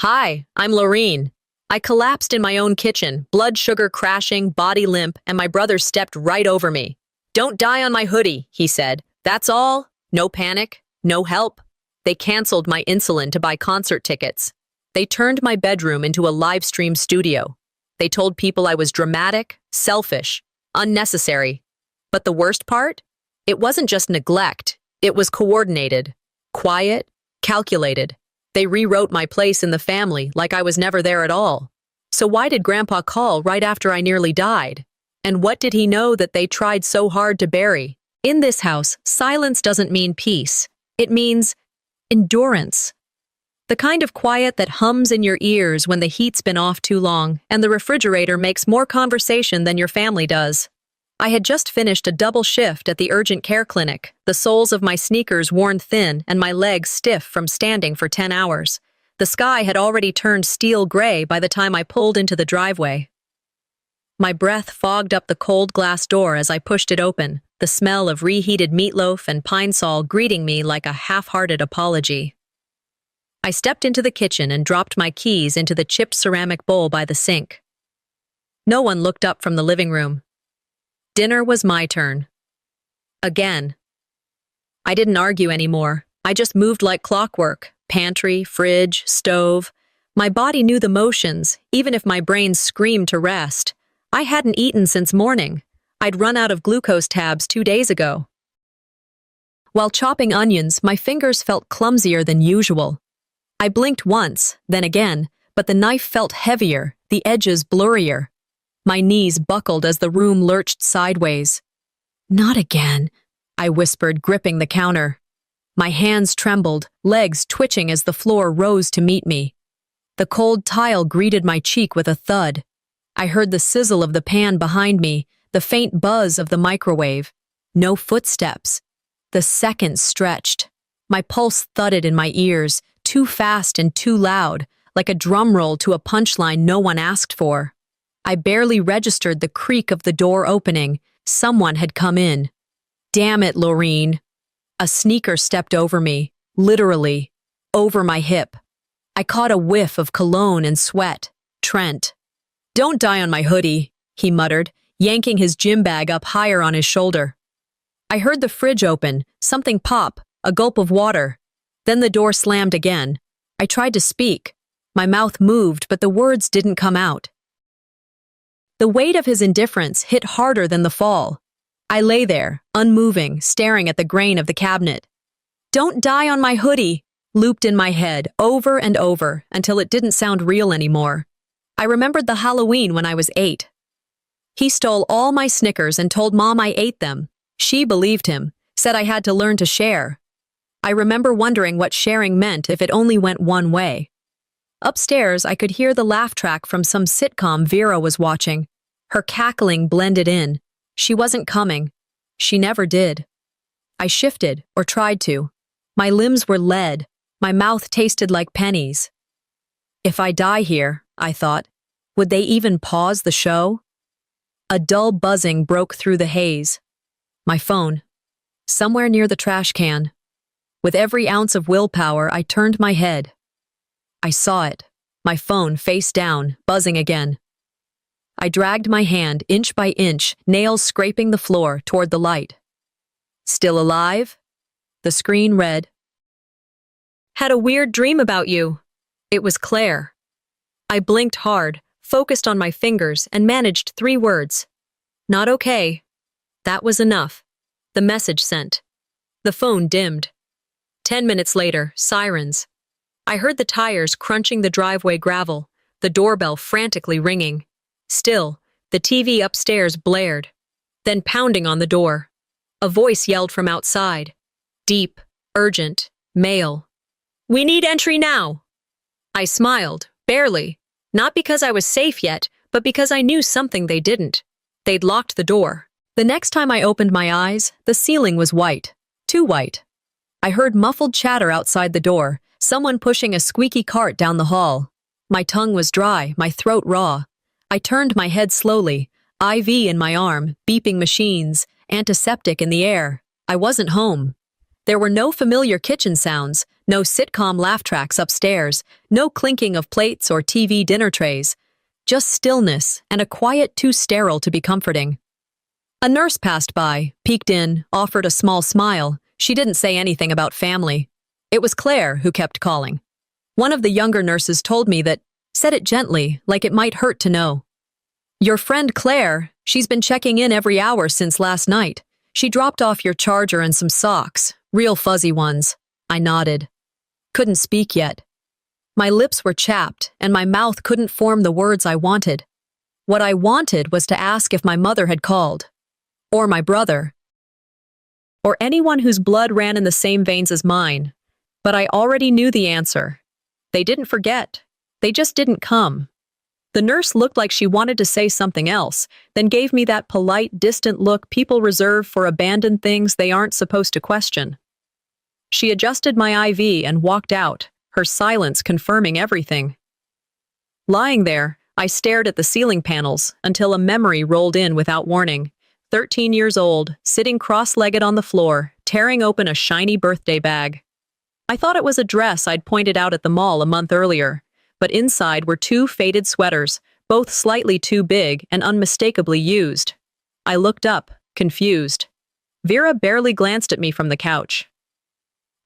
Hi, I'm Lorene. I collapsed in my own kitchen, blood sugar crashing, body limp, and my brother stepped right over me. "Don't die on my hoodie," he said. "That's all. No panic, no help." They canceled my insulin to buy concert tickets. They turned my bedroom into a live stream studio. They told people I was dramatic, selfish, unnecessary. But the worst part? It wasn't just neglect. It was coordinated, quiet, calculated. They rewrote my place in the family like I was never there at all. So why did Grandpa call right after I nearly died? And what did he know that they tried so hard to bury? In this house, silence doesn't mean peace. It means endurance. The kind of quiet that hums in your ears when the heat's been off too long and the refrigerator makes more conversation than your family does. I had just finished a double shift at the urgent care clinic, the soles of my sneakers worn thin and my legs stiff from standing for 10 hours. The sky had already turned steel gray by the time I pulled into the driveway. My breath fogged up the cold glass door as I pushed it open, the smell of reheated meatloaf and pine sol greeting me like a half-hearted apology. I stepped into the kitchen and dropped my keys into the chipped ceramic bowl by the sink. No one looked up from the living room. Dinner was my turn. Again. I didn't argue anymore. I just moved like clockwork. Pantry, fridge, stove. My body knew the motions, even if my brain screamed to rest. I hadn't eaten since morning. I'd run out of glucose tabs 2 days ago. While chopping onions, my fingers felt clumsier than usual. I blinked once, then again, but the knife felt heavier, the edges blurrier. My knees buckled as the room lurched sideways. "Not again," I whispered, gripping the counter. My hands trembled, legs twitching as the floor rose to meet me. The cold tile greeted my cheek with a thud. I heard the sizzle of the pan behind me, the faint buzz of the microwave. No footsteps. The seconds stretched. My pulse thudded in my ears, too fast and too loud, like a drum roll to a punchline no one asked for. I barely registered the creak of the door opening. Someone had come in. Damn it, Lorene. A sneaker stepped over me, literally, over my hip. I caught a whiff of cologne and sweat. Trent. "Don't die on my hoodie," he muttered, yanking his gym bag up higher on his shoulder. I heard the fridge open, something pop, a gulp of water. Then the door slammed again. I tried to speak. My mouth moved, but the words didn't come out. The weight of his indifference hit harder than the fall. I lay there, unmoving, staring at the grain of the cabinet. "Don't die on my hoodie," looped in my head over and over until it didn't sound real anymore. I remembered the Halloween when I was 8. He stole all my Snickers and told Mom I ate them. She believed him, said I had to learn to share. I remember wondering what sharing meant if it only went one way. Upstairs, I could hear the laugh track from some sitcom Vera was watching. Her cackling blended in. She wasn't coming. She never did. I shifted, or tried to. My limbs were lead. My mouth tasted like pennies. If I die here, I thought, would they even pause the show? A dull buzzing broke through the haze. My phone. Somewhere near the trash can. With every ounce of willpower, I turned my head. I saw it. My phone face down, buzzing again. I dragged my hand inch by inch, nails scraping the floor toward the light. "Still alive?" The screen read. "Had a weird dream about you." It was Claire. I blinked hard, focused on my fingers, and managed 3 words. "Not okay." That was enough. The message sent. The phone dimmed. 10 minutes later, sirens. I heard the tires crunching the driveway gravel, the doorbell frantically ringing. Still, the TV upstairs blared. Then pounding on the door. A voice yelled from outside. Deep, urgent, male. "We need entry now." I smiled, barely. Not because I was safe yet, but because I knew something they didn't. They'd locked the door. The next time I opened my eyes, the ceiling was white. Too white. I heard muffled chatter outside the door, someone pushing a squeaky cart down the hall. My tongue was dry, my throat raw. I turned my head slowly, IV in my arm, beeping machines, antiseptic in the air. I wasn't home. There were no familiar kitchen sounds, No sitcom laugh tracks upstairs, no clinking of plates or TV dinner trays. Just stillness and a quiet too sterile to be comforting. A nurse passed by, peeked in, offered a small smile. She didn't say anything about family. It was Claire who kept calling. One of the younger nurses told me that, said it gently, like it might hurt to know. Your friend Claire, she's been checking in every hour since last night. She dropped off your charger and some socks, real fuzzy ones. I nodded. Couldn't speak yet. My lips were chapped, and my mouth couldn't form the words I wanted. What I wanted was to ask if my mother had called. Or my brother. Or anyone whose blood ran in the same veins as mine. But I already knew the answer. They didn't forget. They just didn't come. The nurse looked like she wanted to say something else, then gave me that polite, distant look people reserve for abandoned things they aren't supposed to question. She adjusted my IV and walked out, her silence confirming everything. Lying there, I stared at the ceiling panels until a memory rolled in without warning. 13 years old, sitting cross-legged on the floor, tearing open a shiny birthday bag. I thought it was a dress I'd pointed out at the mall a month earlier, but inside were two faded sweaters, both slightly too big and unmistakably used. I looked up, confused. Vera barely glanced at me from the couch.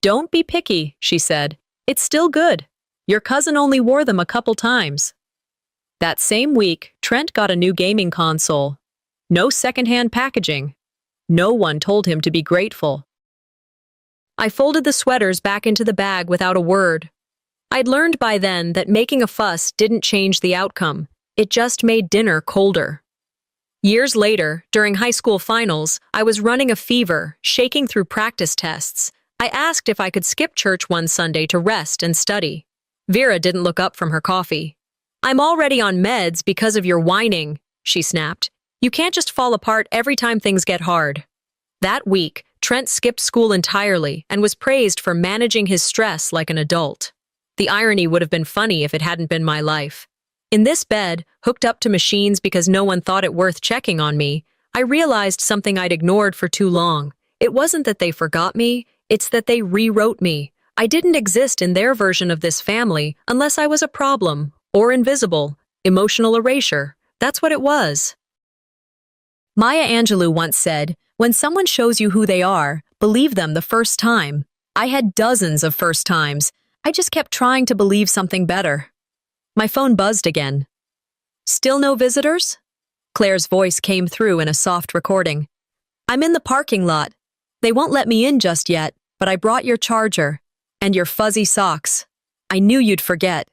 Don't be picky, she said. It's still good. Your cousin only wore them a couple times. That same week, Trent got a new gaming console. No secondhand packaging. No one told him to be grateful. I folded the sweaters back into the bag without a word. I'd learned by then that making a fuss didn't change the outcome. It just made dinner colder. Years later, during high school finals, I was running a fever, shaking through practice tests. I asked if I could skip church one Sunday to rest and study. Vera didn't look up from her coffee. I'm already on meds because of your whining, she snapped. You can't just fall apart every time things get hard. That week, Trent skipped school entirely and was praised for managing his stress like an adult. The irony would have been funny if it hadn't been my life. In this bed, hooked up to machines because no one thought it worth checking on me, I realized something I'd ignored for too long. It wasn't that they forgot me, it's that they rewrote me. I didn't exist in their version of this family unless I was a problem, or invisible, emotional erasure. That's what it was. Maya Angelou once said, when someone shows you who they are, believe them the first time. I had dozens of first times. I just kept trying to believe something better. My phone buzzed again. Still no visitors? Claire's voice came through in a soft recording. I'm in the parking lot. They won't let me in just yet, but I brought your charger. And your fuzzy socks. I knew you'd forget.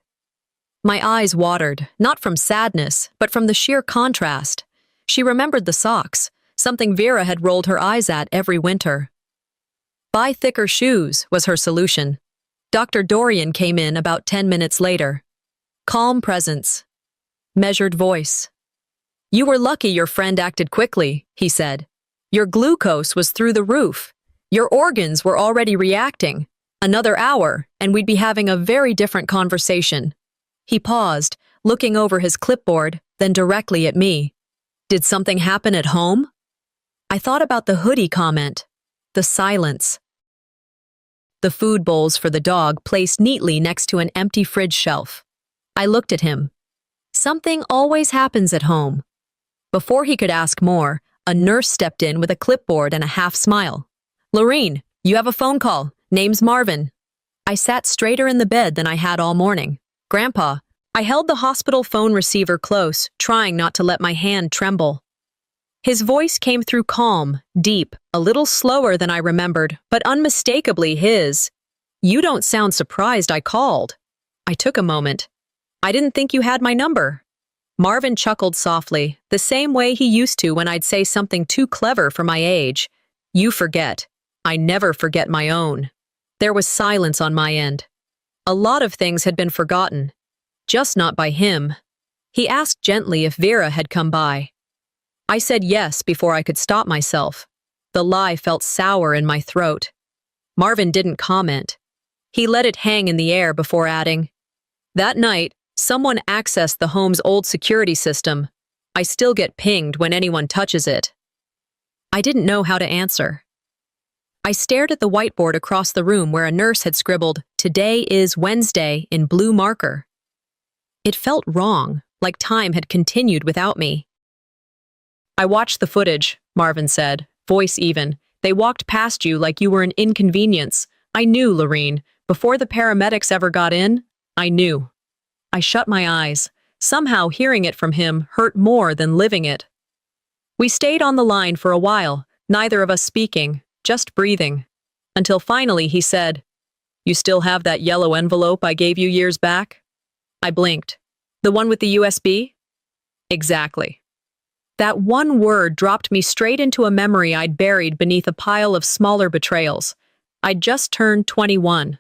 My eyes watered, not from sadness, but from the sheer contrast. She remembered the socks, something Vera had rolled her eyes at every winter. Buy thicker shoes was her solution. Dr. Dorian came in about 10 minutes later. Calm presence. Measured voice. You were lucky your friend acted quickly, he said. Your glucose was through the roof. Your organs were already reacting. Another hour, and we'd be having a very different conversation. He paused, looking over his clipboard, then directly at me. Did something happen at home? I thought about the hoodie comment. The silence. The food bowls for the dog placed neatly next to an empty fridge shelf. I looked at him. Something always happens at home. Before he could ask more, a nurse stepped in with a clipboard and a half smile. Lorene, you have a phone call. Name's Marvin. I sat straighter in the bed than I had all morning. Grandpa, I held the hospital phone receiver close, trying not to let my hand tremble. His voice came through calm, deep, a little slower than I remembered, but unmistakably his. You don't sound surprised I called. I took a moment. I didn't think you had my number. Marvin chuckled softly, the same way he used to when I'd say something too clever for my age. You forget. I never forget my own. There was silence on my end. A lot of things had been forgotten. Just not by him. He asked gently if Vera had come by. I said yes before I could stop myself. The lie felt sour in my throat. Marvin didn't comment. He let it hang in the air before adding, that night, someone accessed the home's old security system. I still get pinged when anyone touches it. I didn't know how to answer. I stared at the whiteboard across the room where a nurse had scribbled, "Today is Wednesday," in blue marker. It felt wrong, like time had continued without me. "I watched the footage," Marvin said, voice even. "They walked past you like you were an inconvenience. I knew, Lorene. Before the paramedics ever got in, I knew." I shut my eyes. Somehow hearing it from him hurt more than living it. We stayed on the line for a while, neither of us speaking, just breathing. Until finally he said, "You still have that yellow envelope I gave you years back?" I blinked. "The one with the USB?" "Exactly." That one word dropped me straight into a memory I'd buried beneath a pile of smaller betrayals. I'd just turned 21.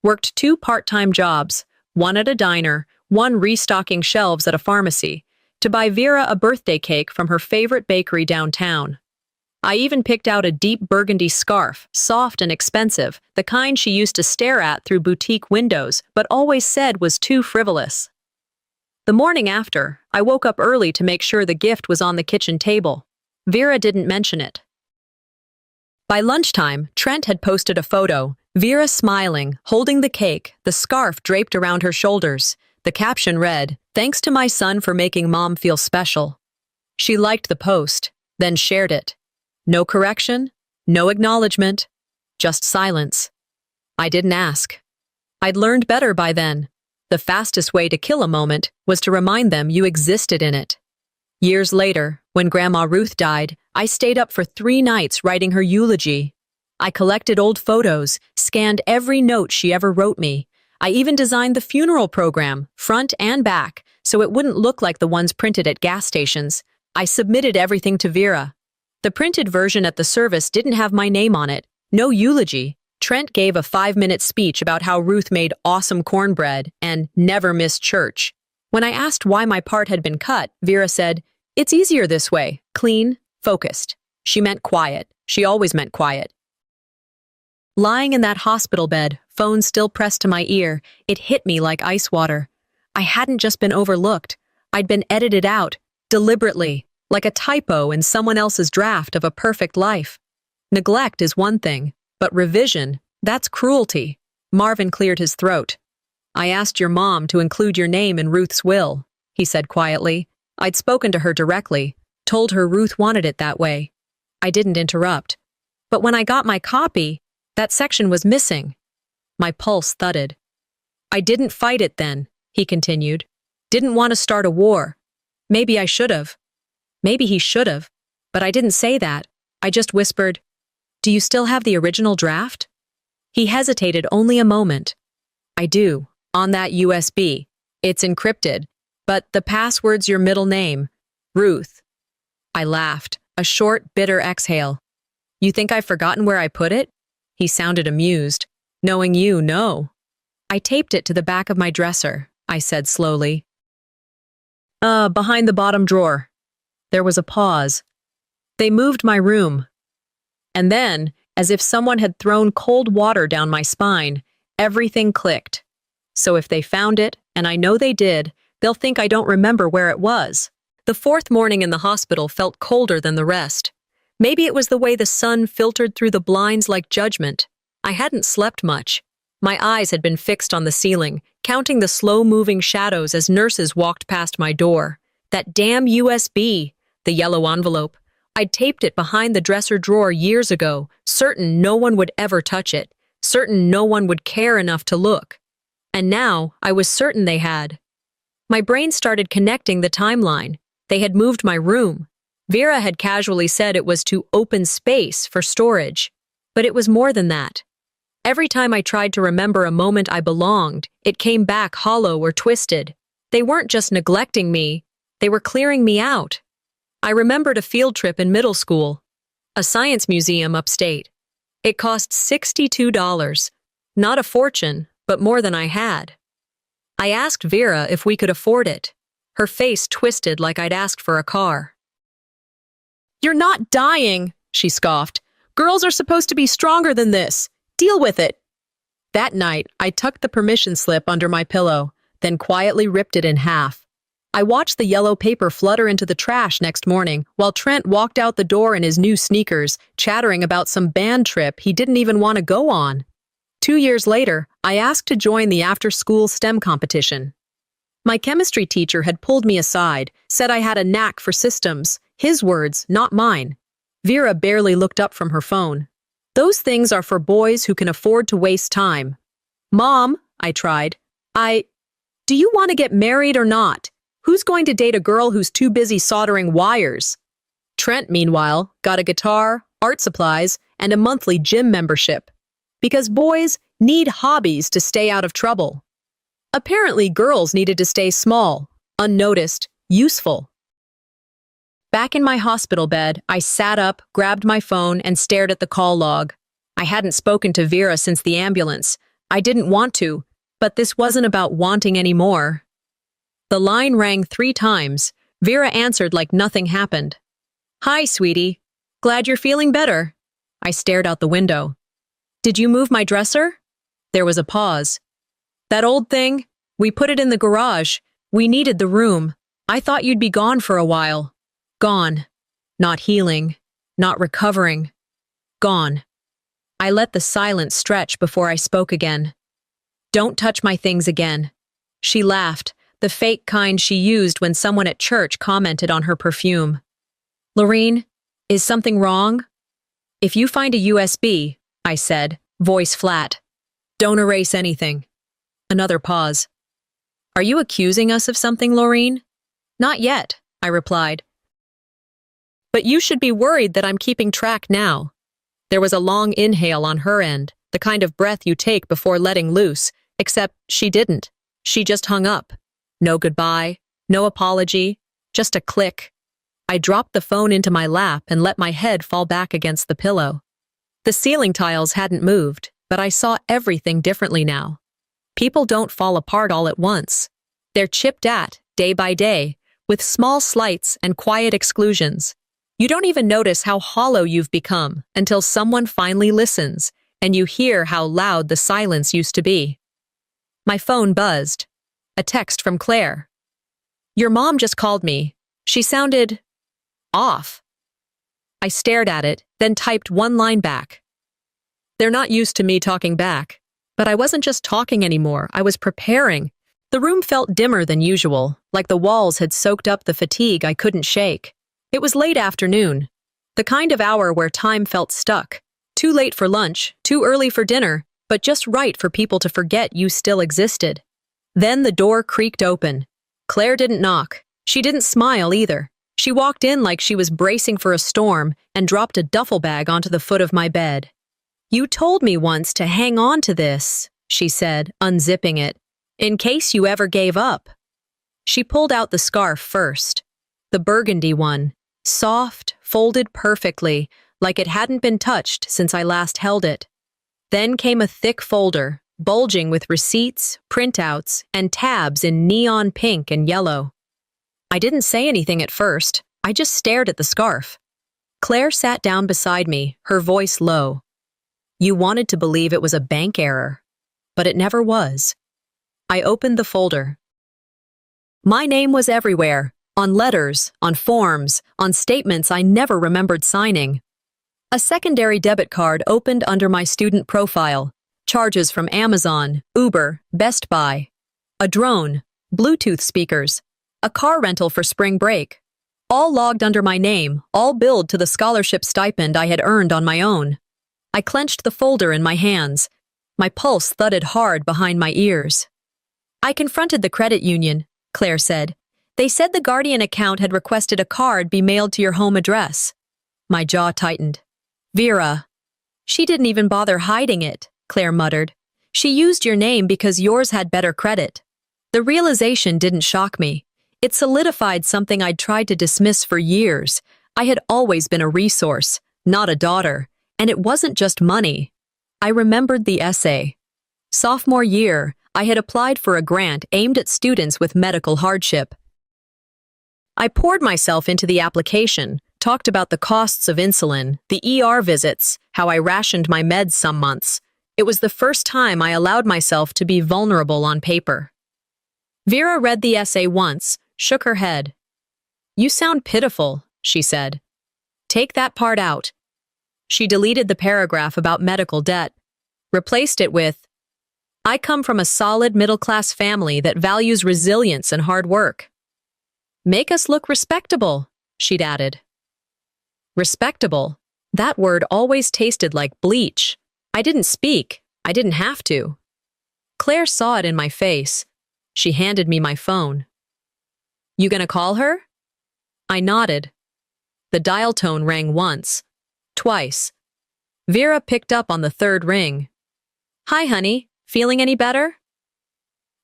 Worked 2 part-time jobs, one at a diner, one restocking shelves at a pharmacy, to buy Vera a birthday cake from her favorite bakery downtown. I even picked out a deep burgundy scarf, soft and expensive, the kind she used to stare at through boutique windows, but always said was too frivolous. The morning after, I woke up early to make sure the gift was on the kitchen table. Vera didn't mention it. By lunchtime, Trent had posted a photo, Vera smiling, holding the cake, the scarf draped around her shoulders. The caption read, "Thanks to my son for making Mom feel special." She liked the post, then shared it. No correction, no acknowledgement, just silence. I didn't ask. I'd learned better by then. The fastest way to kill a moment was to remind them you existed in it. Years later, when Grandma Ruth died, I stayed up for 3 nights writing her eulogy. I collected old photos, scanned every note she ever wrote me. I even designed the funeral program, front and back, so it wouldn't look like the ones printed at gas stations. I submitted everything to Vera. The printed version at the service didn't have my name on it. No eulogy. Trent gave a 5-minute speech about how Ruth made awesome cornbread and never missed church. When I asked why my part had been cut, Vera said, "It's easier this way, clean, focused." She meant quiet. She always meant quiet. Lying in that hospital bed, phone still pressed to my ear, it hit me like ice water. I hadn't just been overlooked. I'd been edited out, deliberately, like a typo in someone else's draft of a perfect life. Neglect is one thing, but revision, that's cruelty. Marvin cleared his throat. "I asked your mom to include your name in Ruth's will," he said quietly. I'd spoken to her directly, told her Ruth wanted it that way. I didn't interrupt. But when I got my copy, that section was missing. My pulse thudded. "I didn't fight it then," he continued. "Didn't want to start a war. Maybe I should have. Maybe he should have. But I didn't say that. I just whispered, 'Do you still have the original draft?' He hesitated only a moment. 'I do, on that USB. It's encrypted. But the password's your middle name, Ruth.'" I laughed, a short, bitter exhale. "You think I've forgotten where I put it?" He sounded amused. "Knowing you, no." "I taped it to the back of my dresser," I said slowly. Behind the bottom drawer." There was a pause. "They moved my room." And then, as if someone had thrown cold water down my spine, everything clicked. So if they found it, and I know they did, they'll think I don't remember where it was. The 4th morning in the hospital felt colder than the rest. Maybe it was the way the sun filtered through the blinds like judgment. I hadn't slept much. My eyes had been fixed on the ceiling, counting the slow-moving shadows as nurses walked past my door. That damn USB, the yellow envelope. I'd taped it behind the dresser drawer years ago, certain no one would ever touch it, certain no one would care enough to look. And now, I was certain they had. My brain started connecting the timeline. They had moved my room. Vera had casually said it was to open space for storage. But it was more than that. Every time I tried to remember a moment I belonged, it came back hollow or twisted. They weren't just neglecting me, they were clearing me out. I remembered a field trip in middle school, a science museum upstate. It cost $62. Not a fortune, but more than I had. I asked Vera if we could afford it. Her face twisted like I'd asked for a car. "You're not dying," she scoffed. "Girls are supposed to be stronger than this. Deal with it." That night, I tucked the permission slip under my pillow, then quietly ripped it in half. I watched the yellow paper flutter into the trash next morning while Trent walked out the door in his new sneakers, chattering about some band trip he didn't even want to go on. 2 years later, I asked to join the after-school STEM competition. My chemistry teacher had pulled me aside, said I had a knack for systems. His words, not mine. Vera barely looked up from her phone. Those things are for boys who can afford to waste time. Mom, I tried. Do you want to get married or not? Who's going to date a girl who's too busy soldering wires? Trent, meanwhile, got a guitar, art supplies, and a monthly gym membership. Because boys need hobbies to stay out of trouble. Apparently, girls needed to stay small, unnoticed, useful. Back in my hospital bed, I sat up, grabbed my phone, and stared at the call log. I hadn't spoken to Vera since the ambulance. I didn't want to, but this wasn't about wanting anymore. The line rang 3 times. Vera answered like nothing happened. Hi, sweetie. Glad you're feeling better. I stared out the window. Did you move my dresser? There was a pause. That old thing? We put it in the garage. We needed the room. I thought you'd be gone for a while. Gone. Not healing. Not recovering. Gone. I let the silence stretch before I spoke again. Don't touch my things again. She laughed, the fake kind she used when someone at church commented on her perfume. Lorene, is something wrong? If you find a USB, I said, voice flat. Don't erase anything. Another pause. Are you accusing us of something, Lorene? Not yet, I replied. But you should be worried that I'm keeping track now. There was a long inhale on her end, the kind of breath you take before letting loose, except she didn't. She just hung up. No goodbye, no apology, just a click. I dropped the phone into my lap and let my head fall back against the pillow. The ceiling tiles hadn't moved, but I saw everything differently now. People don't fall apart all at once. They're chipped at, day by day, with small slights and quiet exclusions. You don't even notice how hollow you've become until someone finally listens, and you hear how loud the silence used to be. My phone buzzed. A text from Claire. Your mom just called me. She sounded off. I stared at it, then typed one line back. They're not used to me talking back. But I wasn't just talking anymore, I was preparing. The room felt dimmer than usual, like the walls had soaked up the fatigue I couldn't shake. It was late afternoon, the kind of hour where time felt stuck. Too late for lunch, too early for dinner, but just right for people to forget you still existed. Then the door creaked open. Claire didn't knock. She didn't smile either. She walked in like she was bracing for a storm and dropped a duffel bag onto the foot of my bed. You told me once to hang on to this, she said, unzipping it, in case you ever gave up. She pulled out the scarf first, the burgundy one, soft, folded perfectly, like it hadn't been touched since I last held it. Then came a thick folder, bulging with receipts, printouts, and tabs in neon pink and yellow. I didn't say anything at first. I just stared at the scarf. Claire sat down beside me, her voice low. You wanted to believe it was a bank error, but it never was. I opened the folder. My name was everywhere, on letters, on forms, on statements I never remembered signing. A secondary debit card opened under my student profile, charges from Amazon, Uber, Best Buy. A drone, Bluetooth speakers, a car rental for spring break. All logged under my name, all billed to the scholarship stipend I had earned on my own. I clenched the folder in my hands. My pulse thudded hard behind my ears. I confronted the credit union, Claire said. They said the Guardian account had requested a card be mailed to your home address. My jaw tightened. Vera. She didn't even bother hiding it, Claire muttered. She used your name because yours had better credit. The realization didn't shock me. It solidified something I'd tried to dismiss for years. I had always been a resource, not a daughter. And it wasn't just money. I remembered the essay. Sophomore year, I had applied for a grant aimed at students with medical hardship. I poured myself into the application, talked about the costs of insulin, the ER visits, how I rationed my meds some months. It was the first time I allowed myself to be vulnerable on paper. Vera read the essay once, shook her head. "You sound pitiful," she said. "Take that part out." She deleted the paragraph about medical debt, replaced it with, "I come from a solid middle-class family that values resilience and hard work." "Make us look respectable," she'd added. Respectable. That word always tasted like bleach. I didn't speak. I didn't have to. Claire saw it in my face. She handed me my phone. "You gonna call her?" I nodded. The dial tone rang once, twice. Vera picked up on the third ring. "Hi, honey. Feeling any better?"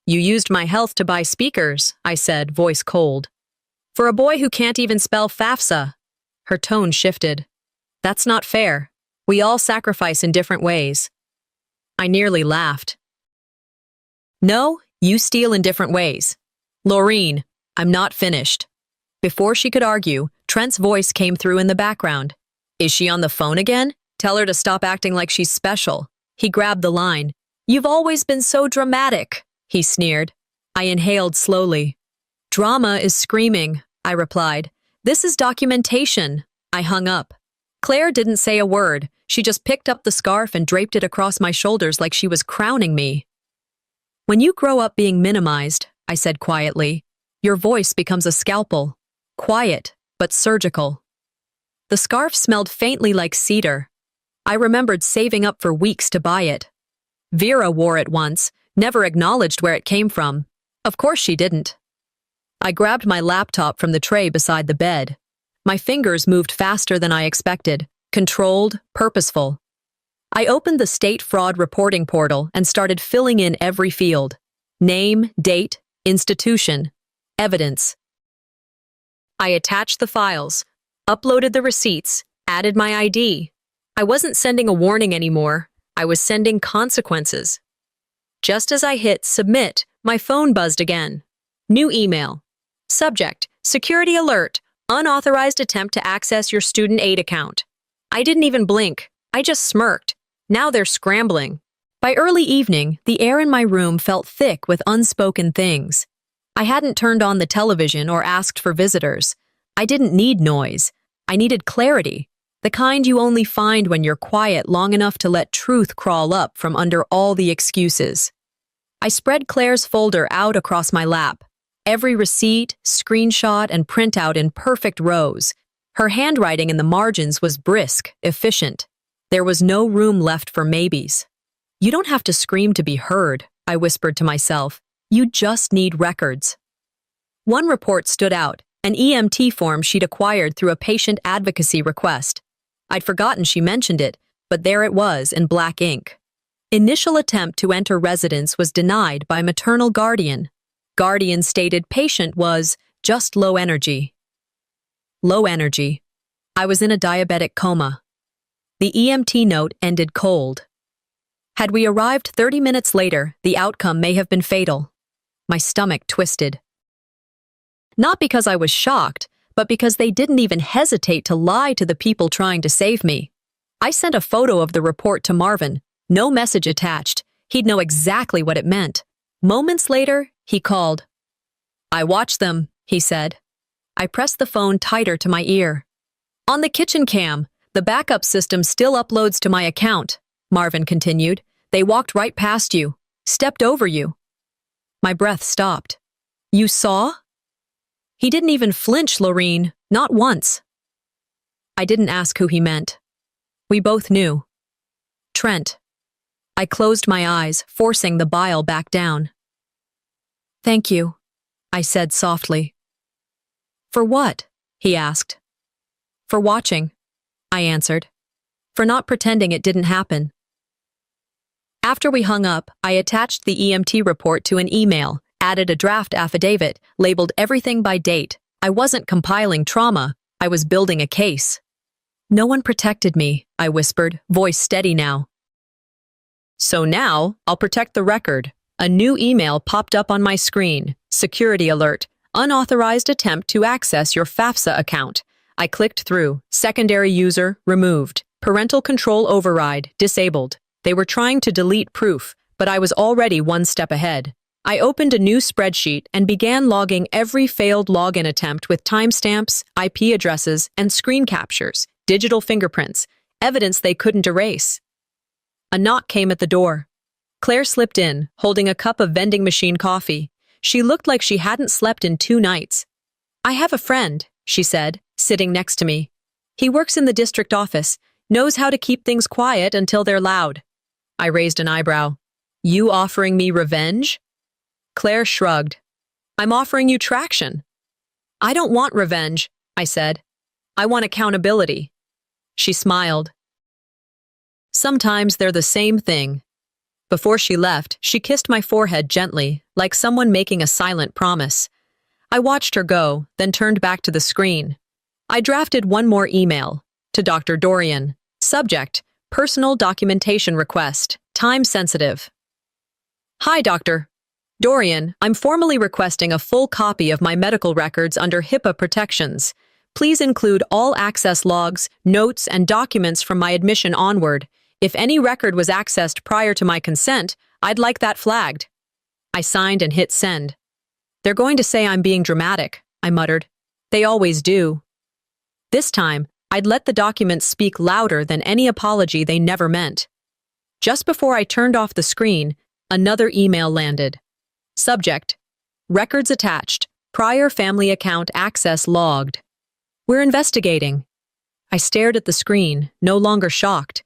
"You used my health to buy speakers," I said, voice cold. "For a boy who can't even spell FAFSA." Her tone shifted. "That's not fair. We all sacrifice in different ways." I nearly laughed. "No, you steal in different ways. Laureen, I'm not finished." Before she could argue, Trent's voice came through in the background. "Is she on the phone again? Tell her to stop acting like she's special." He grabbed the line. "You've always been so dramatic," he sneered. I inhaled slowly. "Drama is screaming," I replied. "This is documentation." I hung up. Claire didn't say a word. She just picked up the scarf and draped it across my shoulders like she was crowning me. "When you grow up being minimized," I said quietly, "your voice becomes a scalpel. Quiet, but surgical." The scarf smelled faintly like cedar. I remembered saving up for weeks to buy it. Vera wore it once, never acknowledged where it came from. Of course she didn't. I grabbed my laptop from the tray beside the bed. My fingers moved faster than I expected, controlled, purposeful. I opened the state fraud reporting portal and started filling in every field. Name, date, institution, evidence. I attached the files, uploaded the receipts, added my ID. I wasn't sending a warning anymore. I was sending consequences. Just as I hit submit, my phone buzzed again. New email. Subject, security alert, unauthorized attempt to access your student aid account. I didn't even blink. I just smirked. Now they're scrambling. By early evening, the air in my room felt thick with unspoken things. I hadn't turned on the television or asked for visitors. I didn't need noise. I needed clarity, the kind you only find when you're quiet long enough to let truth crawl up from under all the excuses. I spread Claire's folder out across my lap. Every receipt, screenshot, and printout in perfect rows. Her handwriting in the margins was brisk, efficient. There was no room left for maybes. "You don't have to scream to be heard," I whispered to myself. "You just need records." One report stood out, an EMT form she'd acquired through a patient advocacy request. I'd forgotten she mentioned it, but there it was in black ink. Initial attempt to enter residence was denied by maternal guardian. Guardian stated patient was just low energy. Low energy. I was in a diabetic coma. The EMT note ended cold. Had we arrived 30 minutes later, the outcome may have been fatal. My stomach twisted. Not because I was shocked, but because they didn't even hesitate to lie to the people trying to save me. I sent a photo of the report to Marvin, no message attached. He'd know exactly what it meant. Moments later, he called. "I watched them," he said. I pressed the phone tighter to my ear. "On the kitchen cam, the backup system still uploads to my account," Marvin continued. "They walked right past you, stepped over you." My breath stopped. "You saw?" He didn't even flinch, Laureen, not once. I didn't ask who he meant. We both knew. Trent. I closed my eyes, forcing the bile back down. "Thank you," I said softly. "For what?" he asked. "For watching," I answered. "For not pretending it didn't happen." After we hung up, I attached the EMT report to an email, added a draft affidavit, labeled everything by date. I wasn't compiling trauma, I was building a case. "No one protected me," I whispered, voice steady now. "So now, I'll protect the record." A new email popped up on my screen. Security alert. Unauthorized attempt to access your FAFSA account. I clicked through. Secondary user, removed. Parental control override, disabled. They were trying to delete proof, but I was already one step ahead. I opened a new spreadsheet and began logging every failed login attempt with timestamps, IP addresses, and screen captures, digital fingerprints, evidence they couldn't erase. A knock came at the door. Claire slipped in, holding a cup of vending machine coffee. She looked like she hadn't slept in 2 nights. "I have a friend," she said, sitting next to me. "He works in the district office, knows how to keep things quiet until they're loud." I raised an eyebrow. "You offering me revenge?" Claire shrugged. "I'm offering you traction." "I don't want revenge," I said. "I want accountability." She smiled. "Sometimes they're the same thing." Before she left, she kissed my forehead gently, like someone making a silent promise. I watched her go, then turned back to the screen. I drafted one more email. To Dr. Dorian. Subject: Personal documentation request. Time sensitive. "Hi, Dr. Dorian. I'm formally requesting a full copy of my medical records under HIPAA protections. Please include all access logs, notes, and documents from my admission onward. If any record was accessed prior to my consent, I'd like that flagged." I signed and hit send. "They're going to say I'm being dramatic," I muttered. "They always do." This time, I'd let the documents speak louder than any apology they never meant. Just before I turned off the screen, another email landed. Subject: Records attached. Prior family account access logged. "We're investigating." I stared at the screen, no longer shocked.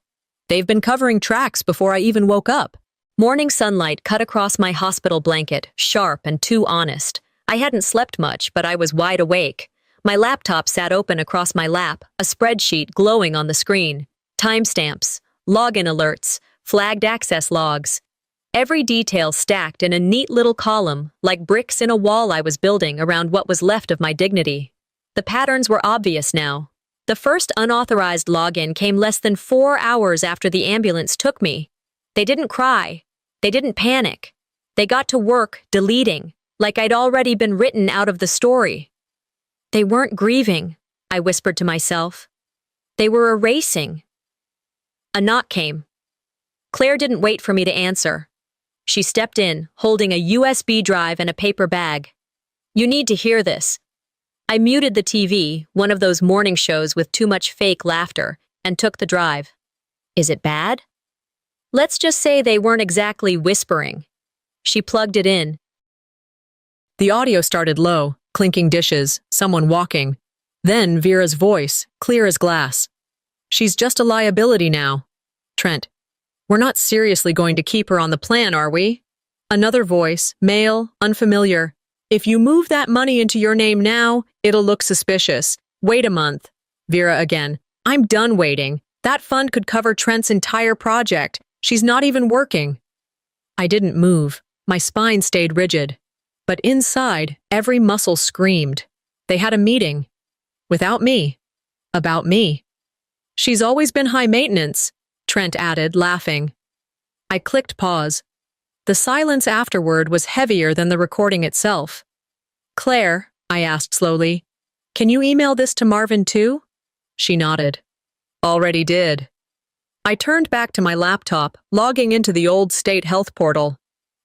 They've been covering tracks before I even woke up. Morning sunlight cut across my hospital blanket, sharp and too honest. I hadn't slept much, but I was wide awake. My laptop sat open across my lap, a spreadsheet glowing on the screen. Timestamps, login alerts, flagged access logs. Every detail stacked in a neat little column, like bricks in a wall I was building around what was left of my dignity. The patterns were obvious now. The first unauthorized login came less than 4 hours after the ambulance took me. They didn't cry. They didn't panic. They got to work deleting, like I'd already been written out of the story. They weren't grieving, I whispered to myself. They were erasing. A knock came. Claire didn't wait for me to answer. She stepped in, holding a USB drive and a paper bag. "You need to hear this." I muted the TV, one of those morning shows with too much fake laughter, and took the drive. "Is it bad?" "Let's just say they weren't exactly whispering." She plugged it in. The audio started low, clinking dishes, someone walking. Then Vera's voice, clear as glass. "She's just a liability now." Trent: "We're not seriously going to keep her on the plan, are we?" Another voice, male, unfamiliar. "If you move that money into your name now, it'll look suspicious. Wait a month." Vera again: "I'm done waiting. That fund could cover Trent's entire project. She's not even working." I didn't move. My spine stayed rigid. But inside, every muscle screamed. They had a meeting. Without me. About me. "She's always been high maintenance," Trent added, laughing. I clicked pause. The silence afterward was heavier than the recording itself. "Claire," I asked slowly, "can you email this to Marvin too?" She nodded. "Already did." I turned back to my laptop, logging into the old state health portal.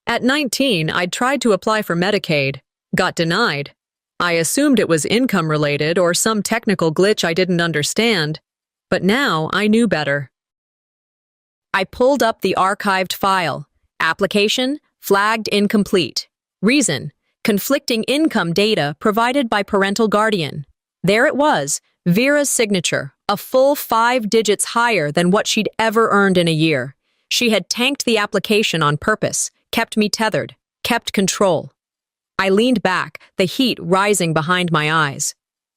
At 19, I'd tried to apply for Medicaid. Got denied. I assumed it was income-related or some technical glitch I didn't understand. But now I knew better. I pulled up the archived file. Application, flagged incomplete. Reason, conflicting income data provided by parental guardian. There it was, Vera's signature, a full 5 digits higher than what she'd ever earned in a year. She had tanked the application on purpose, kept me tethered, kept control. I leaned back, the heat rising behind my eyes.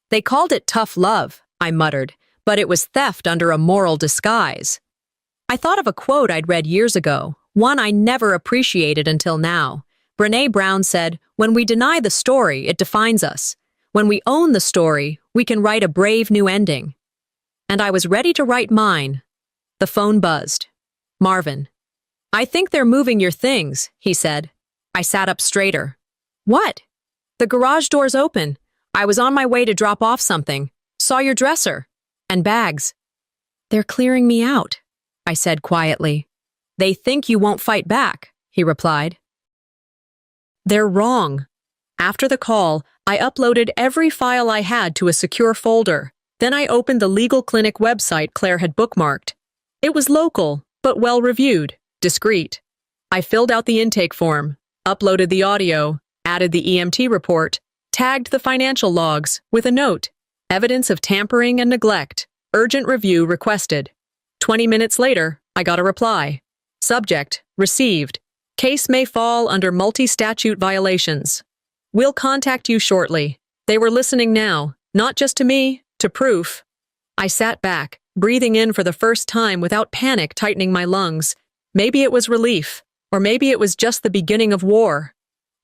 "They called it tough love," I muttered, "but it was theft under a moral disguise." I thought of a quote I'd read years ago, one I never appreciated until now. Brené Brown said, "When we deny the story, it defines us. When we own the story, we can write a brave new ending." And I was ready to write mine. The phone buzzed. Marvin. "I think they're moving your things," he said. I sat up straighter. "What?" "The garage door's open. I was on my way to drop off something. Saw your dresser. And bags." "They're clearing me out," I said quietly. "They think you won't fight back," he replied. They're wrong. After the call, I uploaded every file I had to a secure folder. Then I opened the legal clinic website Claire had bookmarked. It was local, but well-reviewed, discreet. I filled out the intake form, uploaded the audio, added the EMT report, tagged the financial logs with a note. Evidence of tampering and neglect. Urgent review requested. 20 minutes later, I got a reply. Subject, received. Case may fall under multi-statute violations. We'll contact you shortly. They were listening now, not just to me, to proof. I sat back, breathing in for the first time without panic tightening my lungs. Maybe it was relief, or maybe it was just the beginning of war.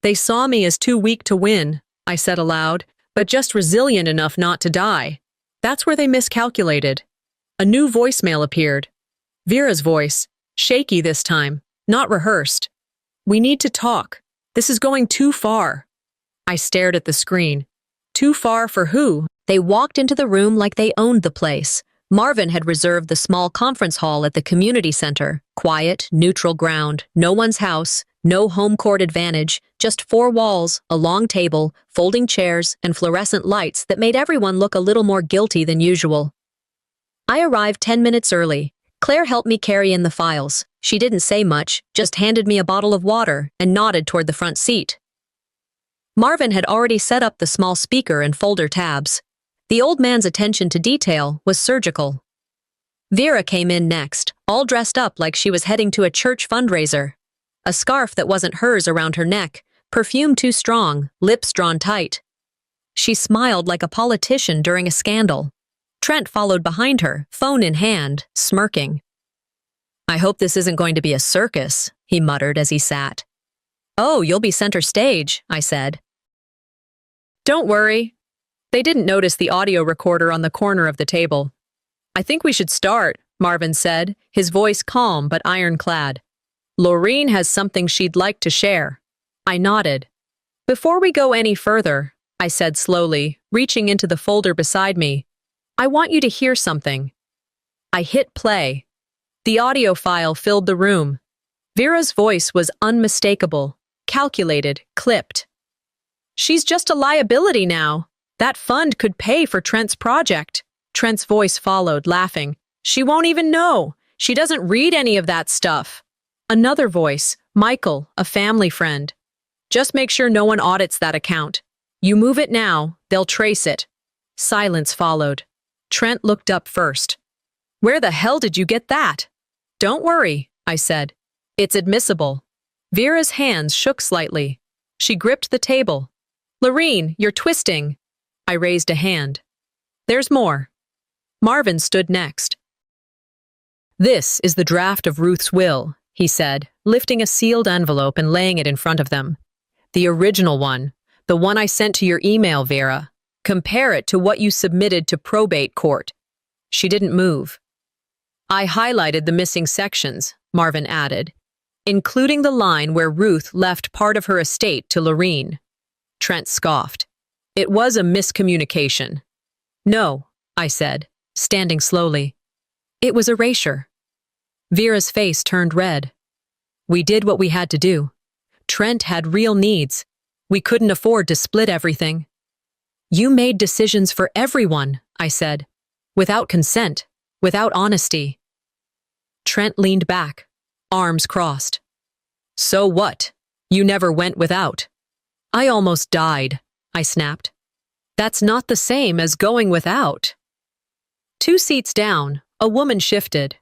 They saw me as too weak to win, I said aloud, but just resilient enough not to die. That's where they miscalculated. A new voicemail appeared. Vera's voice, shaky this time, not rehearsed. We need to talk. This is going too far. I stared at the screen. Too far for who? They walked into the room like they owned the place. Marvin had reserved the small conference hall at the community center. Quiet, neutral ground, no one's house, no home court advantage, just four walls, a long table, folding chairs, and fluorescent lights that made everyone look a little more guilty than usual. I arrived 10 minutes early. Claire helped me carry in the files. She didn't say much, just handed me a bottle of water and nodded toward the front seat. Marvin had already set up the small speaker and folder tabs. The old man's attention to detail was surgical. Vera came in next, all dressed up like she was heading to a church fundraiser. A scarf that wasn't hers around her neck, perfume too strong, lips drawn tight. She smiled like a politician during a scandal. Trent followed behind her, phone in hand, smirking. I hope this isn't going to be a circus, he muttered as he sat. Oh, you'll be center stage, I said. Don't worry. They didn't notice the audio recorder on the corner of the table. I think we should start, Marvin said, his voice calm but ironclad. Laureen has something she'd like to share. I nodded. Before we go any further, I said slowly, reaching into the folder beside me, I want you to hear something. I hit play. The audio file filled the room. Vera's voice was unmistakable, calculated, clipped. She's just a liability now. That fund could pay for Trent's project. Trent's voice followed, laughing. She won't even know. She doesn't read any of that stuff. Another voice, Michael, a family friend. Just make sure no one audits that account. You move it now, they'll trace it. Silence followed. Trent looked up first. Where the hell did you get that? Don't worry, I said. It's admissible. Vera's hands shook slightly. She gripped the table. Laureen, you're twisting. I raised a hand. There's more. Marvin stood next. This is the draft of Ruth's will, he said, lifting a sealed envelope and laying it in front of them. The original one, the one I sent to your email, Vera. Compare it to what you submitted to probate court. She didn't move. I highlighted the missing sections, Marvin added, including the line where Ruth left part of her estate to Laureen. Trent scoffed. It was a miscommunication. No, I said, standing slowly. It was erasure. Vera's face turned red. We did what we had to do. Trent had real needs. We couldn't afford to split everything. You made decisions for everyone, I said, without consent, without honesty. Trent leaned back, arms crossed. So what? You never went without. I almost died, I snapped. That's not the same as going without. 2 seats down, a woman shifted.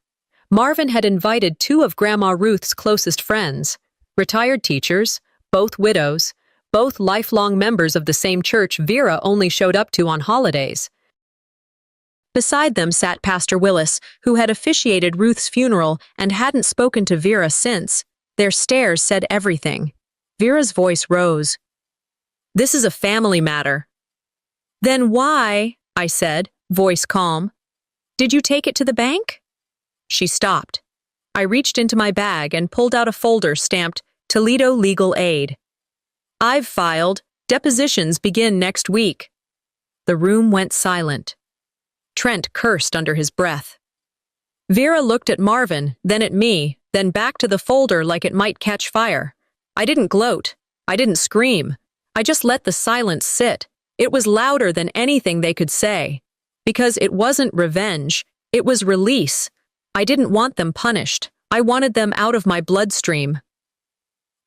Marvin had invited 2 of Grandma Ruth's closest friends, retired teachers, both widows, both lifelong members of the same church Vera only showed up to on holidays. Beside them sat Pastor Willis, who had officiated Ruth's funeral and hadn't spoken to Vera since. Their stares said everything. Vera's voice rose. This is a family matter. Then why, I said, voice calm, did you take it to the bank? She stopped. I reached into my bag and pulled out a folder stamped Toledo Legal Aid. I've filed. Depositions begin next week. The room went silent. Trent cursed under his breath. Vera looked at Marvin, then at me, then back to the folder like it might catch fire. I didn't gloat. I didn't scream. I just let the silence sit. It was louder than anything they could say. Because it wasn't revenge, it was release. I didn't want them punished. I wanted them out of my bloodstream.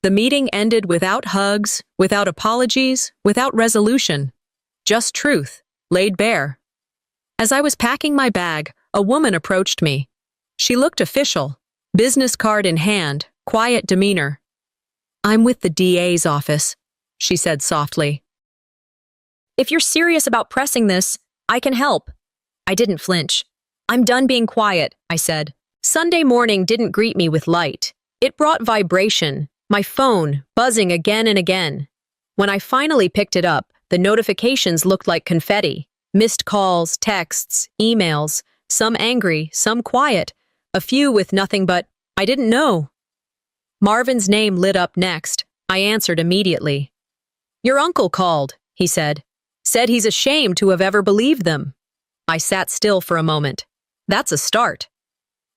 The meeting ended without hugs, without apologies, without resolution. Just truth, laid bare. As I was packing my bag, a woman approached me. She looked official, business card in hand, quiet demeanor. "I'm with the DA's office," she said softly. "If you're serious about pressing this, I can help." I didn't flinch. "I'm done being quiet," I said. Sunday morning didn't greet me with light. It brought vibration, my phone buzzing again and again. When I finally picked it up, the notifications looked like confetti. Missed calls, texts, emails, some angry, some quiet, a few with nothing but, "I didn't know." Marvin's name lit up next. I answered immediately. "Your uncle called," he said. "Said he's ashamed to have ever believed them." I sat still for a moment. That's a start.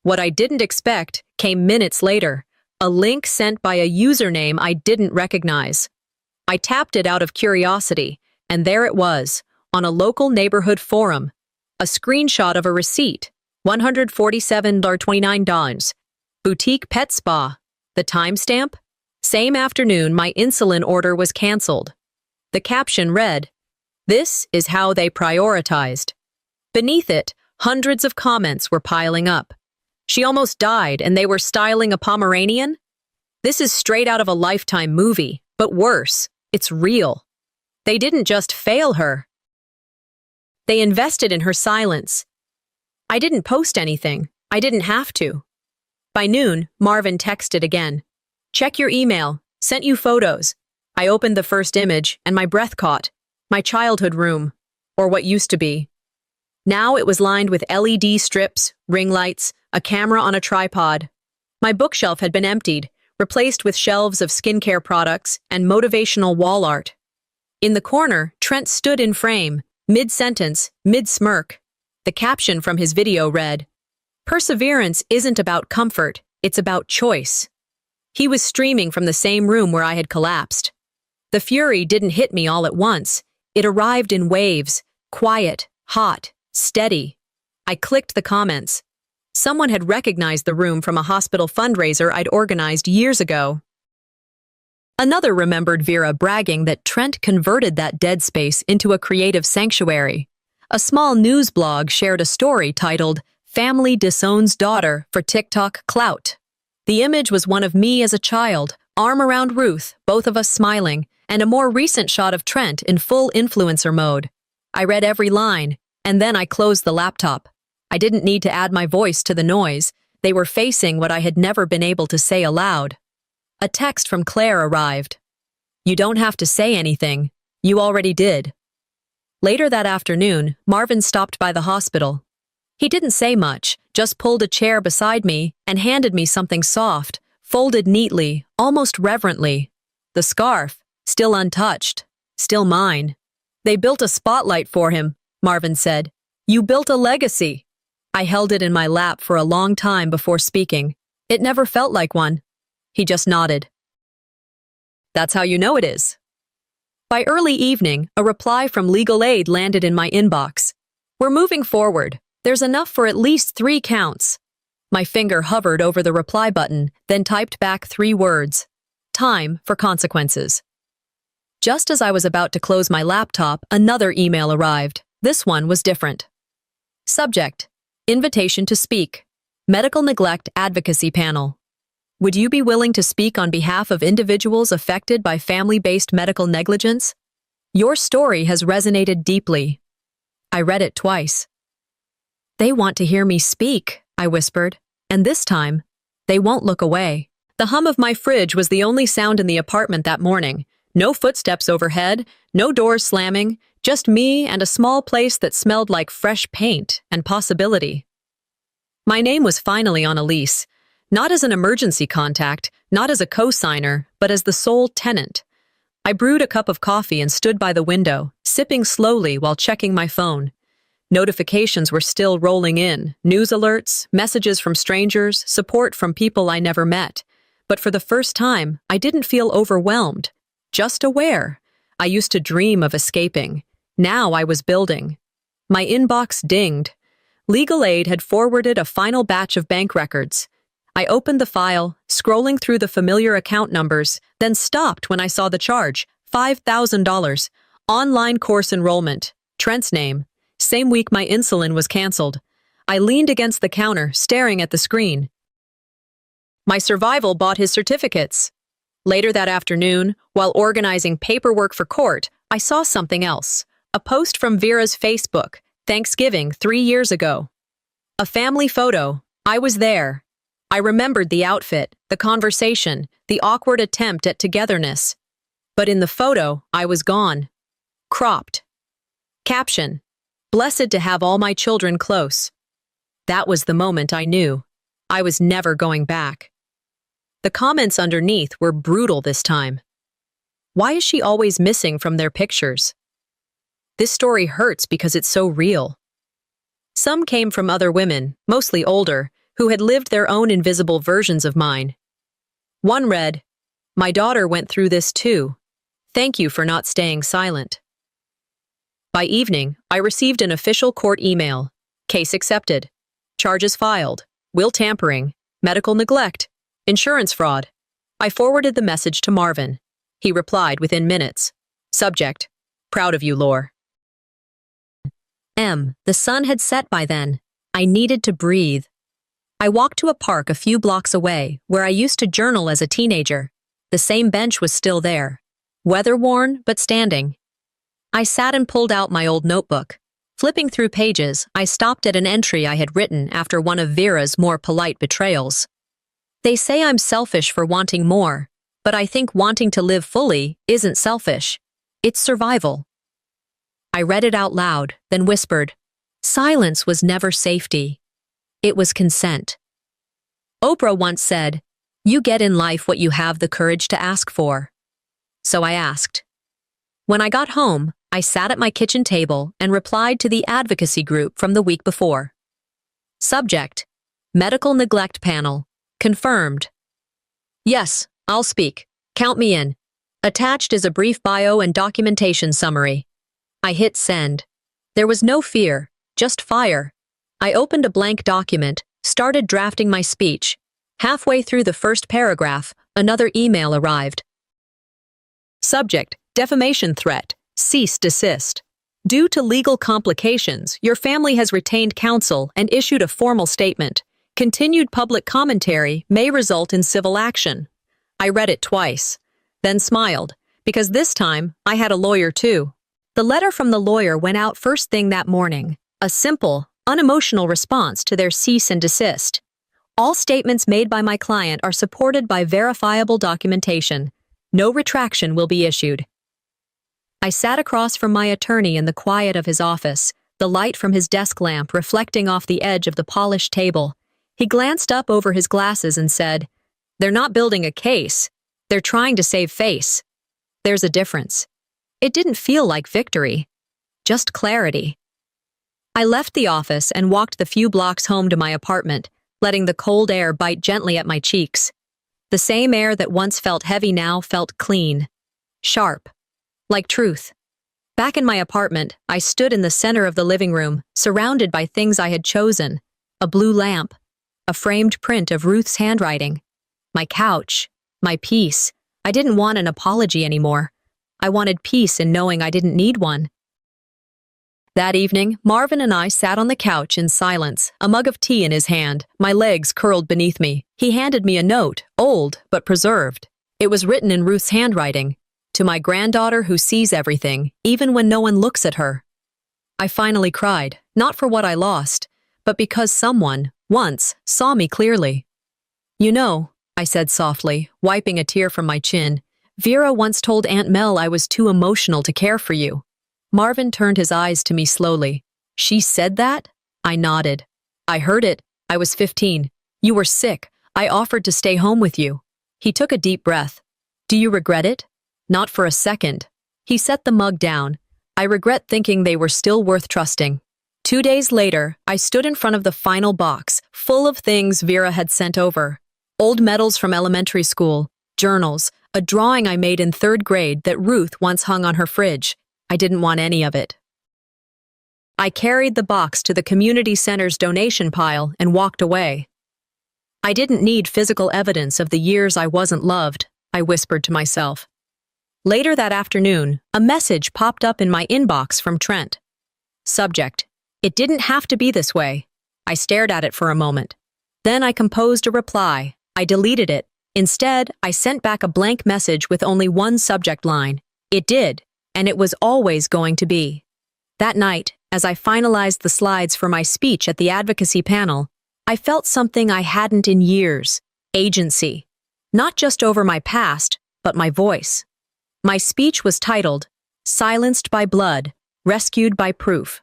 What I didn't expect came minutes later, a link sent by a username I didn't recognize. I tapped it out of curiosity, and there it was, on a local neighborhood forum. A screenshot of a receipt, $147.29. Boutique Pet Spa. The timestamp? Same afternoon my insulin order was canceled. The caption read, "This is how they prioritized." Beneath it, hundreds of comments were piling up. "She almost died and they were styling a Pomeranian?" This is straight out of a Lifetime movie, but worse, it's real. They didn't just fail her. They invested in her silence. I didn't post anything. I didn't have to. By noon, Marvin texted again. "Check your email. Sent you photos." I opened the first image, and my breath caught. My childhood room. Or what used to be. Now it was lined with LED strips, ring lights, a camera on a tripod. My bookshelf had been emptied, replaced with shelves of skincare products and motivational wall art. In the corner, Trent stood in frame, mid-sentence, mid-smirk. The caption from his video read, "Perseverance isn't about comfort, it's about choice." He was streaming from the same room where I had collapsed. The fury didn't hit me all at once. It arrived in waves, quiet, hot, steady. I clicked the comments. Someone had recognized the room from a hospital fundraiser I'd organized years ago. Another remembered Vera bragging that Trent converted that dead space into a creative sanctuary. A small news blog shared a story titled, "Family Disowns Daughter for TikTok Clout." The image was one of me as a child, arm around Ruth, both of us smiling, and a more recent shot of Trent in full influencer mode. I read every line, and then I closed the laptop. I didn't need to add my voice to the noise. They were facing what I had never been able to say aloud. A text from Claire arrived. "You don't have to say anything. You already did." Later that afternoon, Marvin stopped by the hospital. He didn't say much, just pulled a chair beside me and handed me something soft, folded neatly, almost reverently. The scarf, still untouched, still mine. "They built a spotlight for him," Marvin said. "You built a legacy." I held it in my lap for a long time before speaking. It never felt like one. He just nodded. "That's how you know it is." By early evening, a reply from legal aid landed in my inbox. "We're moving forward. There's enough for at least 3 counts." My finger hovered over the reply button, then typed back 3 words. "Time for consequences." Just as I was about to close my laptop, another email arrived. This one was different. Subject: Invitation to speak. Medical Neglect Advocacy Panel. Would you be willing to speak on behalf of individuals affected by family-based medical negligence? Your story has resonated deeply. I read it twice. "They want to hear me speak," I whispered, and this time, they won't look away. The hum of my fridge was the only sound in the apartment that morning. No footsteps overhead, no doors slamming, just me and a small place that smelled like fresh paint and possibility. My name was finally on a lease. Not as an emergency contact, not as a co-signer, but as the sole tenant. I brewed a cup of coffee and stood by the window, sipping slowly while checking my phone. Notifications were still rolling in, news alerts, messages from strangers, support from people I never met. But for the first time, I didn't feel overwhelmed. Just aware. I used to dream of escaping. Now I was building. My inbox dinged. Legal Aid had forwarded a final batch of bank records. I opened the file, scrolling through the familiar account numbers, then stopped when I saw the charge, $5,000. Online course enrollment. Trent's name. Same week my insulin was canceled. I leaned against the counter, staring at the screen. My survival bought his certificates. Later that afternoon, while organizing paperwork for court, I saw something else. A post from Vera's Facebook, Thanksgiving 3 years ago. A family photo. I was there. I remembered the outfit, the conversation, the awkward attempt at togetherness. But in the photo, I was gone. Cropped. Caption: Blessed to have all my children close. That was the moment I knew. I was never going back. The comments underneath were brutal this time. Why is she always missing from their pictures? This story hurts because it's so real. Some came from other women, mostly older, who had lived their own invisible versions of mine. One read, "My daughter went through this too. Thank you for not staying silent." By evening, I received an official court email. Case accepted. Charges filed. Will tampering. Medical neglect. Insurance fraud. I forwarded the message to Marvin. He replied within minutes. Subject: Proud of you, Lore. The sun had set by then. I needed to breathe. I walked to a park a few blocks away, where I used to journal as a teenager. The same bench was still there. Weather-worn, but standing. I sat and pulled out my old notebook. Flipping through pages, I stopped at an entry I had written after one of Vera's more polite betrayals. They say I'm selfish for wanting more, but I think wanting to live fully isn't selfish. It's survival. I read it out loud, then whispered, "Silence was never safety. It was consent." Oprah once said, "You get in life what you have the courage to ask for." So I asked. When I got home, I sat at my kitchen table and replied to the advocacy group from the week before. Subject: Medical neglect panel. Confirmed. Yes, I'll speak. Count me in. Attached is a brief bio and documentation summary. I hit send. There was no fear, just fire. I opened a blank document, started drafting my speech. Halfway through the first paragraph, another email arrived. Subject: Defamation threat. Cease desist. Due to legal complications, your family has retained counsel and issued a formal statement. Continued public commentary may result in civil action. I read it twice, then smiled, because this time I had a lawyer too. The letter from the lawyer went out first thing that morning, a simple, unemotional response to their cease and desist. All statements made by my client are supported by verifiable documentation. No retraction will be issued. I sat across from my attorney in the quiet of his office, the light from his desk lamp reflecting off the edge of the polished table. He glanced up over his glasses and said, "They're not building a case. They're trying to save face. There's a difference." It didn't feel like victory, just clarity. I left the office and walked the few blocks home to my apartment, letting the cold air bite gently at my cheeks. The same air that once felt heavy now felt clean, sharp, like truth. Back in my apartment, I stood in the center of the living room, surrounded by things I had chosen: a blue lamp, a framed print of Ruth's handwriting, my couch, my peace. I didn't want an apology anymore. I wanted peace in knowing I didn't need one. That evening, Marvin and I sat on the couch in silence, a mug of tea in his hand, my legs curled beneath me. He handed me a note, old but preserved. It was written in Ruth's handwriting, "To my granddaughter who sees everything, even when no one looks at her." I finally cried, not for what I lost, but because someone, once, saw me clearly. "You know," I said softly, wiping a tear from my chin, "Vera once told Aunt Mel I was too emotional to care for you." Marvin turned his eyes to me slowly. "She said that?" I nodded. "I heard it. I was 15. You were sick. I offered to stay home with you." He took a deep breath. "Do you regret it?" "Not for a second." He set the mug down. "I regret thinking they were still worth trusting." 2 days later, I stood in front of the final box, full of things Vera had sent over. Old medals from elementary school, journals, a drawing I made in 3rd grade that Ruth once hung on her fridge. I didn't want any of it. I carried the box to the community center's donation pile and walked away. I didn't need physical evidence of the years I wasn't loved, I whispered to myself. Later that afternoon, a message popped up in my inbox from Trent. Subject: It didn't have to be this way. I stared at it for a moment. Then I composed a reply. I deleted it. Instead, I sent back a blank message with only one subject line. It did, and it was always going to be. That night, as I finalized the slides for my speech at the advocacy panel, I felt something I hadn't in years: agency. Not just over my past, but my voice. My speech was titled, Silenced by Blood, Rescued by Proof.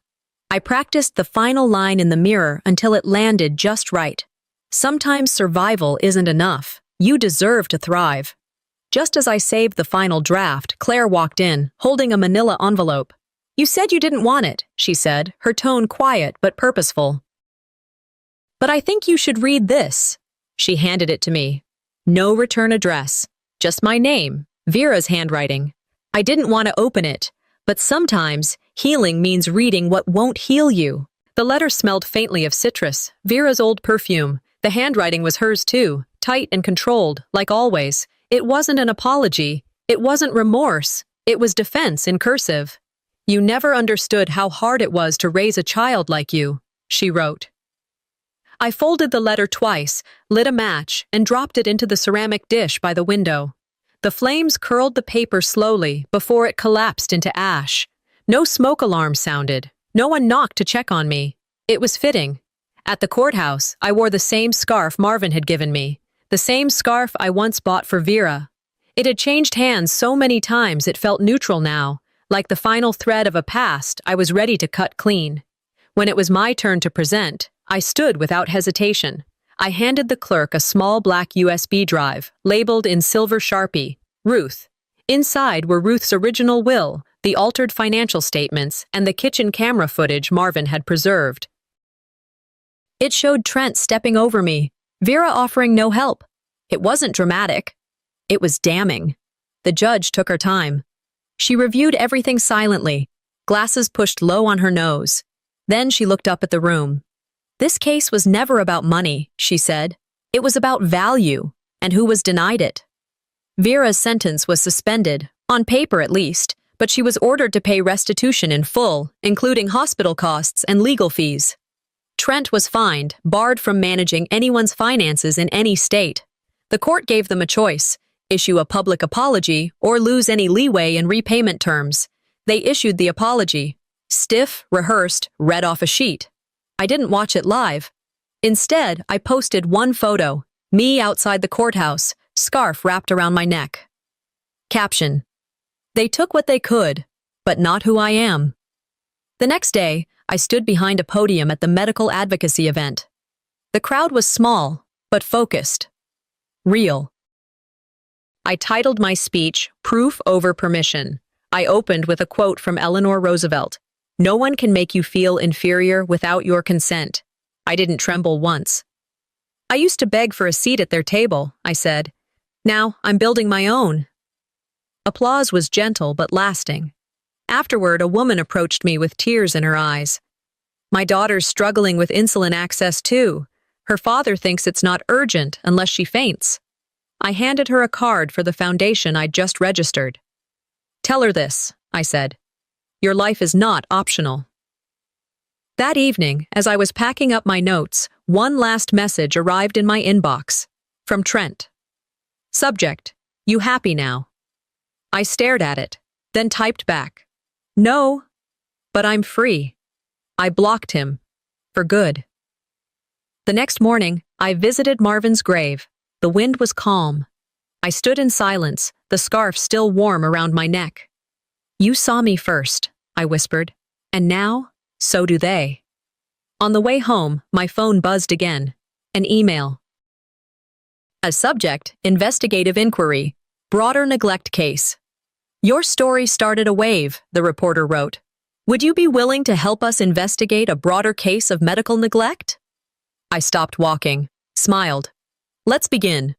I practiced the final line in the mirror until it landed just right. Sometimes survival isn't enough. You deserve to thrive. Just as I saved the final draft, Claire walked in, holding a manila envelope. You said you didn't want it, she said, her tone quiet but purposeful. But I think you should read this. She handed it to me. No return address. Just my name, Vera's handwriting. I didn't want to open it, but sometimes healing means reading what won't heal you. The letter smelled faintly of citrus, Vera's old perfume. The handwriting was hers too, tight and controlled, like always. It wasn't an apology. It wasn't remorse. It was defense in cursive. You never understood how hard it was to raise a child like you, she wrote. I folded the letter twice, lit a match, and dropped it into the ceramic dish by the window. The flames curled the paper slowly before it collapsed into ash. No smoke alarm sounded. No one knocked to check on me. It was fitting. At the courthouse, I wore the same scarf Marvin had given me, the same scarf I once bought for Vera. It had changed hands so many times it felt neutral now, like the final thread of a past I was ready to cut clean. When it was my turn to present, I stood without hesitation. I handed the clerk a small black USB drive, labeled in silver Sharpie, Ruth. Inside were Ruth's original will, the altered financial statements, and the kitchen camera footage Marvin had preserved. It showed Trent stepping over me, Vera offering no help. It wasn't dramatic. It was damning. The judge took her time. She reviewed everything silently, glasses pushed low on her nose. Then she looked up at the room. This case was never about money, she said. It was about value, and who was denied it. Vera's sentence was suspended, on paper at least, but she was ordered to pay restitution in full, including hospital costs and legal fees. Trent was fined, barred from managing anyone's finances in any state. The court gave them a choice: issue a public apology or lose any leeway in repayment terms. They issued the apology. Stiff, rehearsed, read off a sheet. I didn't watch it live. Instead, I posted one photo, me outside the courthouse, scarf wrapped around my neck. Caption: They took what they could, but not who I am. The next day, I stood behind a podium at the medical advocacy event. The crowd was small, but focused. Real. I titled my speech, Proof Over Permission. I opened with a quote from Eleanor Roosevelt. No one can make you feel inferior without your consent. I didn't tremble once. I used to beg for a seat at their table, I said. Now I'm building my own. Applause was gentle but lasting. Afterward, a woman approached me with tears in her eyes. My daughter's struggling with insulin access too. Her father thinks it's not urgent unless she faints. I handed her a card for the foundation I'd just registered. Tell her this, I said. Your life is not optional. That evening, as I was packing up my notes, one last message arrived in my inbox. From Trent. Subject: You happy now? I stared at it, then typed back. No, but I'm free. I blocked him. For good. The next morning, I visited Marvin's grave. The wind was calm. I stood in silence, the scarf still warm around my neck. You saw me first, I whispered, and now, so do they. On the way home, my phone buzzed again. An email. A subject: investigative inquiry, broader neglect case. Your story started a wave, the reporter wrote. Would you be willing to help us investigate a broader case of medical neglect? I stopped walking, smiled. Let's begin.